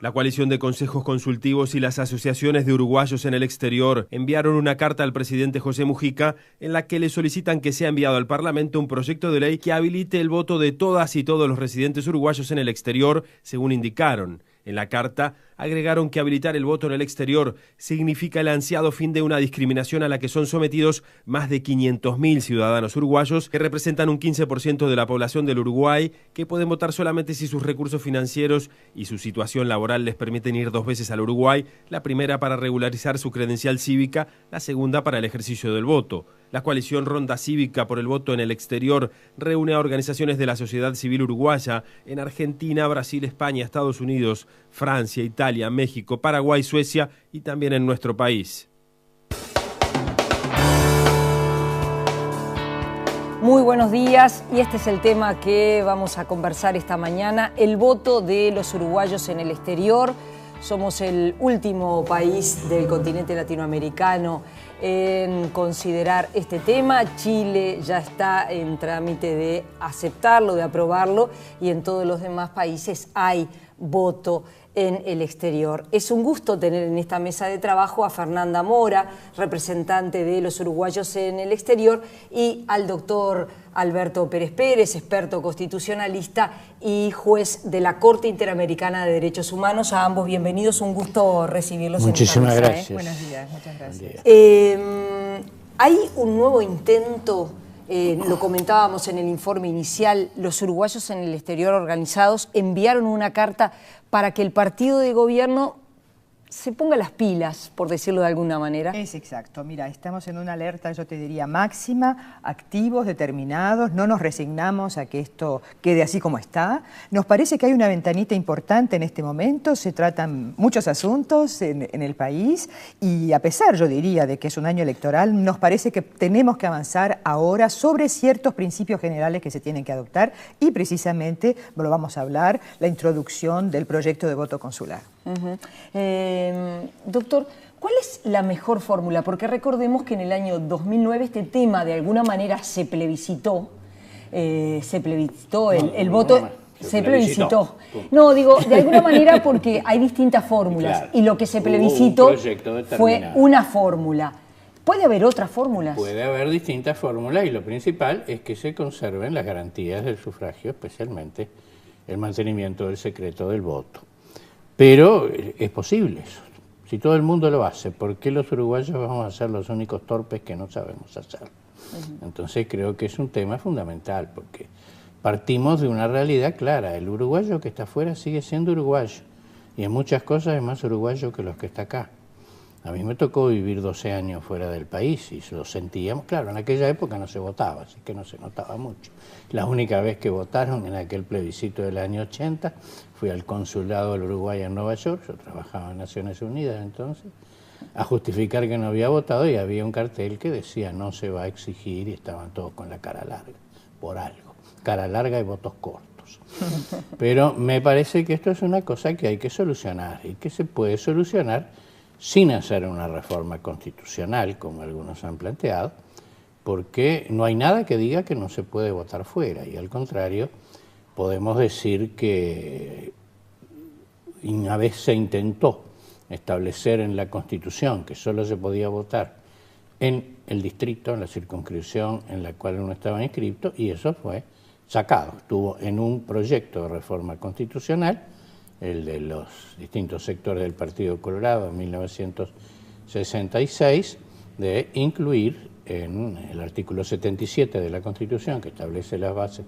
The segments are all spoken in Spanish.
La coalición de consejos consultivos y las asociaciones de uruguayos en el exterior enviaron una carta al presidente José Mujica en la que le solicitan que sea enviado al Parlamento un proyecto de ley que habilite el voto de todas y todos los residentes uruguayos en el exterior, según indicaron. En la carta agregaron que habilitar el voto en el exterior significa el ansiado fin de una discriminación a la que son sometidos más de 500.000 ciudadanos uruguayos que representan un 15% de la población del Uruguay, que pueden votar solamente si sus recursos financieros y su situación laboral les permiten ir 2 veces al Uruguay, la primera para regularizar su credencial cívica, la segunda para el ejercicio del voto. La coalición Ronda Cívica por el Voto en el Exterior reúne a organizaciones de la sociedad civil uruguaya en Argentina, Brasil, España, Estados Unidos, Francia, Italia, México, Paraguay, Suecia y también en nuestro país. Muy buenos días, y este es el tema que vamos a conversar esta mañana, el voto de los uruguayos en el exterior. Somos el último país del continente latinoamericano en considerar este tema. Chile ya está en trámite de aceptarlo, de aprobarlo, y en todos los demás países hay voto en el exterior. Es un gusto tener en esta mesa de trabajo a Fernanda Mora, representante de los uruguayos en el exterior, y al doctor Alberto Pérez Pérez, experto constitucionalista y juez de la Corte Interamericana de Derechos Humanos. A ambos bienvenidos, un gusto recibirlos. Muchísimas gracias. Buenos días, muchas gracias. Hay un nuevo intento, lo comentábamos en el informe inicial, los uruguayos en el exterior organizados enviaron una carta para que el partido de gobierno se ponga las pilas, por decirlo de alguna manera. Es exacto. Mira, estamos en una alerta, yo te diría, máxima, activos, determinados, no nos resignamos a que esto quede así como está. Nos parece que hay una ventanita importante en este momento, se tratan muchos asuntos en el país y a pesar, yo diría, de que es un año electoral, nos parece que tenemos que avanzar ahora sobre ciertos principios generales que se tienen que adoptar y precisamente, lo vamos a hablar, la introducción del proyecto de voto consular. Doctor, ¿cuál es la mejor fórmula? Porque recordemos que en el año 2009 este tema de alguna manera se plebiscitó, el voto... Se plebiscitó. No, digo, de alguna manera porque hay distintas fórmulas, claro, y lo que se plebiscitó fue una fórmula. ¿Puede haber otras fórmulas? Puede haber distintas fórmulas y lo principal es que se conserven las garantías del sufragio, especialmente el mantenimiento del secreto del voto. Pero es posible eso. Si todo el mundo lo hace, ¿por qué los uruguayos vamos a ser los únicos torpes que no sabemos hacerlo? Entonces creo que es un tema fundamental, porque partimos de una realidad clara. El uruguayo que está afuera sigue siendo uruguayo, y en muchas cosas es más uruguayo que los que está acá. A mí me tocó vivir 12 años fuera del país y lo sentíamos. Claro, en aquella época no se votaba, así que no se notaba mucho. La única vez que votaron en aquel plebiscito del año 80, fui al consulado del Uruguay en Nueva York, yo trabajaba en Naciones Unidas entonces, a justificar que no había votado, y había un cartel que decía no se va a exigir, y estaban todos con la cara larga, por algo. Cara larga y votos cortos. Pero me parece que esto es una cosa que hay que solucionar, y que se puede solucionar sin hacer una reforma constitucional, como algunos han planteado, porque no hay nada que diga que no se puede votar fuera, y al contrario, podemos decir que una vez se intentó establecer en la Constitución que solo se podía votar en el distrito, en la circunscripción en la cual uno estaba inscrito, y eso fue sacado. Estuvo en un proyecto de reforma constitucional, el de los distintos sectores del Partido Colorado en 1966, de incluir en el artículo 77 de la Constitución, que establece las bases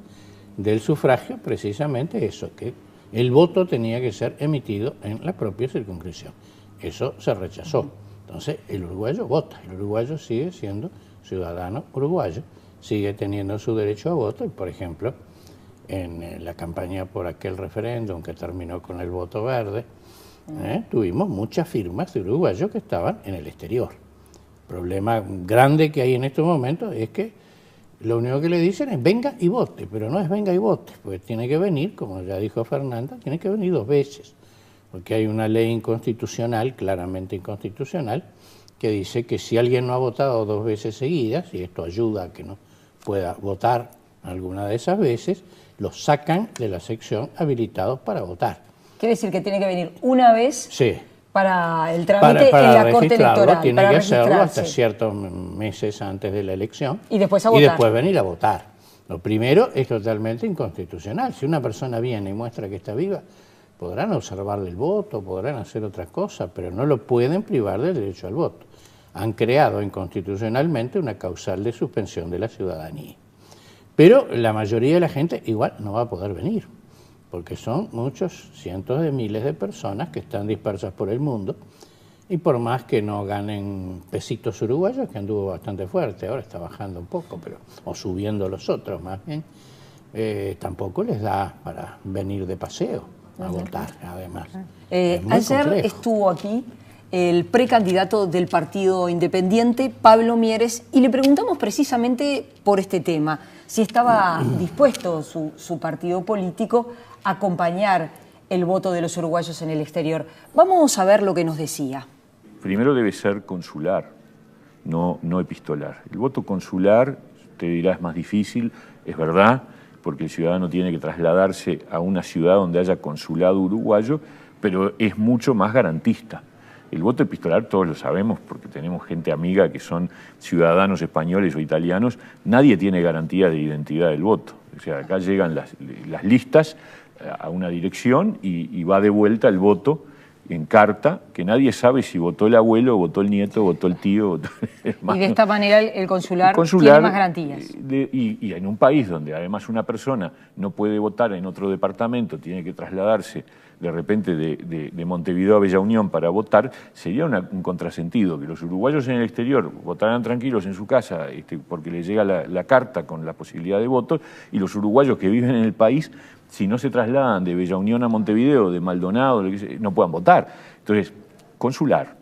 del sufragio, precisamente eso, que el voto tenía que ser emitido en la propia circunscripción. Eso se rechazó. Entonces el uruguayo vota, el uruguayo sigue siendo ciudadano uruguayo, sigue teniendo su derecho a voto, y por ejemplo, en la campaña por aquel referéndum que terminó con el voto verde, tuvimos muchas firmas de uruguayos que estaban en el exterior. El problema grande que hay en estos momentos es que lo único que le dicen es venga y vote, pero no es venga y vote, porque tiene que venir, como ya dijo Fernanda, tiene que venir 2 veces, porque hay una ley inconstitucional, claramente inconstitucional, que dice que si alguien no ha votado 2 veces seguidas, y esto ayuda a que no pueda votar alguna de esas veces, los sacan de la sección habilitados para votar. Quiere decir que tiene que venir una vez Sí. para el trámite Para en la Corte registrarlo, Electoral. tiene para que hacerlo registrarse. hasta ciertos meses antes de la elección. Y después a votar. Y después venir a votar. Lo primero es totalmente inconstitucional. Si una persona viene y muestra que está viva, podrán observarle el voto, podrán hacer otras cosas, pero no lo pueden privar del derecho al voto. Han creado inconstitucionalmente una causal de suspensión de la ciudadanía. Pero la mayoría de la gente igual no va a poder venir, porque son muchos, cientos de miles de personas que están dispersas por el mundo, y por más que no ganen pesitos uruguayos, que anduvo bastante fuerte, ahora está bajando un poco, pero o subiendo los otros más bien, tampoco les da para venir de paseo a votar, además. Es muy Ayer complejo. estuvo aquí el precandidato del Partido Independiente, Pablo Mieres, y le preguntamos precisamente por este tema, si estaba dispuesto su partido político a acompañar el voto de los uruguayos en el exterior. Vamos a ver lo que nos decía. Primero debe ser consular, no epistolar. El voto consular, te dirá, es más difícil, es verdad, porque el ciudadano tiene que trasladarse a una ciudad donde haya consulado uruguayo, pero es mucho más garantista. El voto epistolar todos lo sabemos porque tenemos gente amiga que son ciudadanos españoles o italianos, nadie tiene garantía de identidad del voto. O sea, acá llegan las listas a una dirección y va de vuelta el voto en carta, que nadie sabe si votó el abuelo, votó el nieto, votó el tío, votó el hermano. Y de esta manera el consular tiene más garantías. Y en un país donde además una persona no puede votar en otro departamento, tiene que trasladarse de repente de Montevideo a Bella Unión para votar, sería un contrasentido, que los uruguayos en el exterior votaran tranquilos en su casa porque les llega la carta con la posibilidad de voto, y los uruguayos que viven en el país, si no se trasladan de Bella Unión a Montevideo, de Maldonado, no puedan votar. Entonces, consular.